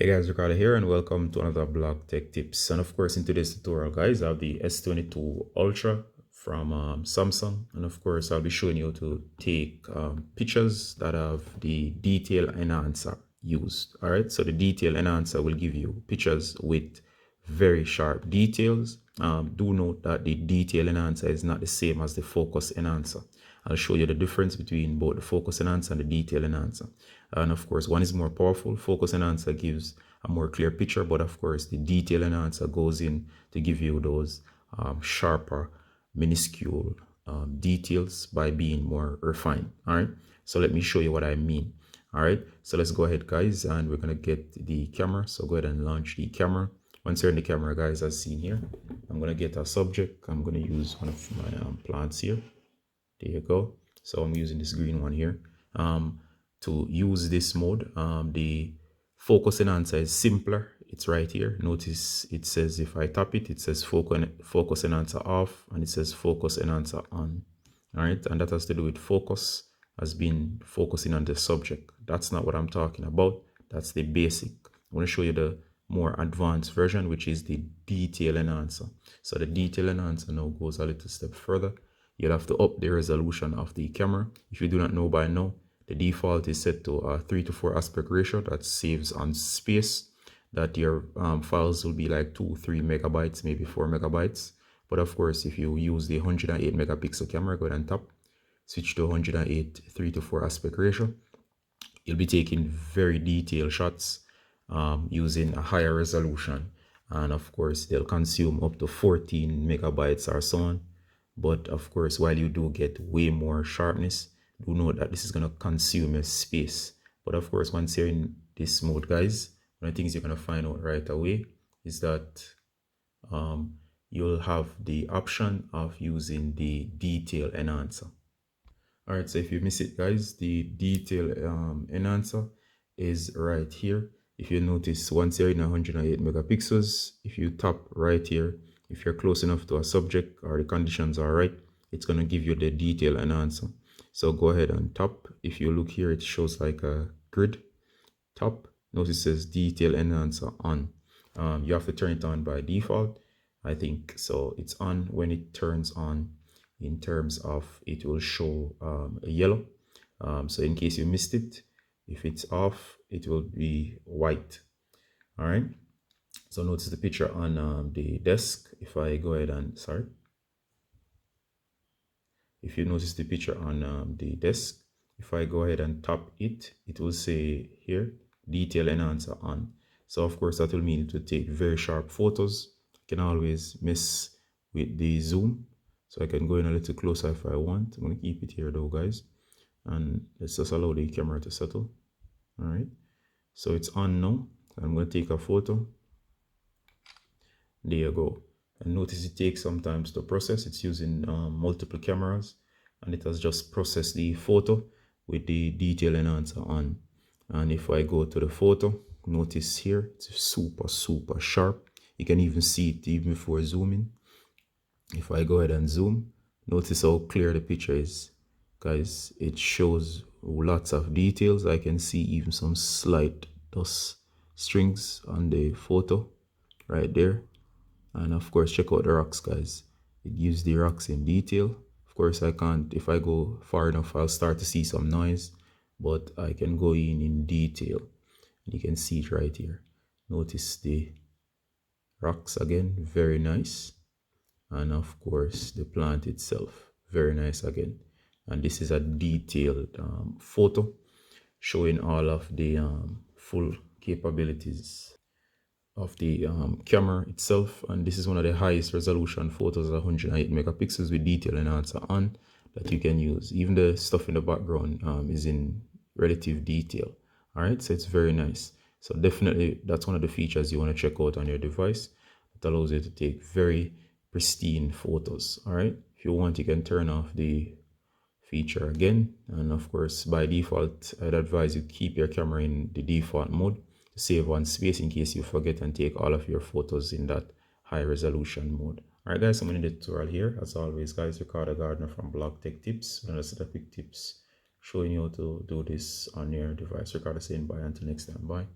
Hey guys, Ricardo here and welcome to another blog tech tips. And of course, in today's tutorial, guys, I have the S22 Ultra from Samsung. And of course, I'll be showing you to take pictures that have the detail enhancer used. All right, so the detail enhancer will give you pictures with very sharp details. Do note that the detail enhancer is not the same as the focus enhancer. I'll show you the difference between both the focus enhancer and the detail enhancer. And of course, one is more powerful. Focus enhancer gives a more clear picture, but of course, the detail enhancer goes in to give you those sharper, minuscule details by being more refined. All right, so let me show you what I mean. All right, so let's go ahead, guys, and we're gonna get the camera. So go ahead and launch the camera. Once you're in the camera, guys, as seen here, I'm gonna get a subject. I'm gonna use one of my plants here. There you go. So I'm using this green one here. To use this mode, the focus enhancer is simpler. It's right here. Notice it says, if I tap it, it says focus enhancer off, and it says focus enhancer on. All right, and that has to do with focus has been focusing on the subject. That's not what I'm talking about. That's the basic. I'm going to show you the more advanced version, which is the detail enhancer. So the detail enhancer now goes a little step further. You'll have to up the resolution of the camera. If you do not know by now, the default is set to a 3:4 aspect ratio. That saves on space, that your files will be like 2-3 megabytes, maybe 4 megabytes. But of course, if you use the 108 megapixel camera, go ahead and tap, switch to 108 3:4 aspect ratio. You'll be taking very detailed shots using a higher resolution. And of course, they'll consume up to 14 megabytes or so on. But of course, while you do get way more sharpness, do note that this is going to consume your space. But of course, once you're in this mode, guys, one of the things you're going to find out right away is that you'll have the option of using the detail enhancer. All right, so if you miss it, guys, the detail enhancer is right here. If you notice, once you're in 108 megapixels, if you tap right here, if you're close enough to a subject or the conditions are right, it's going to give you the detail enhancer. So go ahead and tap. If you look here, it shows like a grid. Tap. Notice it says detail enhancer on. You have to turn it on by default, I think. So it's on. When it turns on, in terms of it will show a yellow. So in case you missed it, if it's off, it will be white. All right. So notice the picture on the desk. If I go ahead and, if you notice the picture on the desk, if I go ahead and tap it, it will say here, detail enhancer on. So of course that will mean it will take very sharp photos. You can always mess with the zoom. So I can go in a little closer if I want. I'm going to keep it here though, guys. And let's just allow the camera to settle. All right. So it's on now. I'm going to take a photo. There you go. And notice it takes some time to process. It's using multiple cameras, and it has just processed the photo with the detail enhancer on. And if I go to the photo, notice here, it's super sharp. You can even see it even before zooming. If I go ahead and zoom, notice how clear the picture is. Guys, it shows lots of details. I can see even some slight dust strings on the photo right there. And of course, check out the rocks, guys. It gives the rocks in detail. Of course, I can't, if I go far enough, I'll start to see some noise, but I can go in detail. And you can see it right here. Notice the rocks again, very nice. And of course, the plant itself, very nice again. And this is a detailed photo showing all of the full capabilities of the camera itself. And this is one of the highest resolution photos at 108 megapixels with detail enhancer on that you can use. Even the stuff in the background is in relative detail. All right, so it's very nice. So definitely that's one of the features you want to check out on your device. It allows you to take very pristine photos. All right, if you want, you can turn off the feature again, and of course by default I'd advise you keep your camera in the default mode to save on space in case you forget and take all of your photos in that high resolution mode. All right, guys, I'm in the tutorial here. As always, guys, Ricardo Gardner from Blog Tech Tips, and that's the quick tips showing you how to do this on your device. Ricardo saying bye until next time. Bye.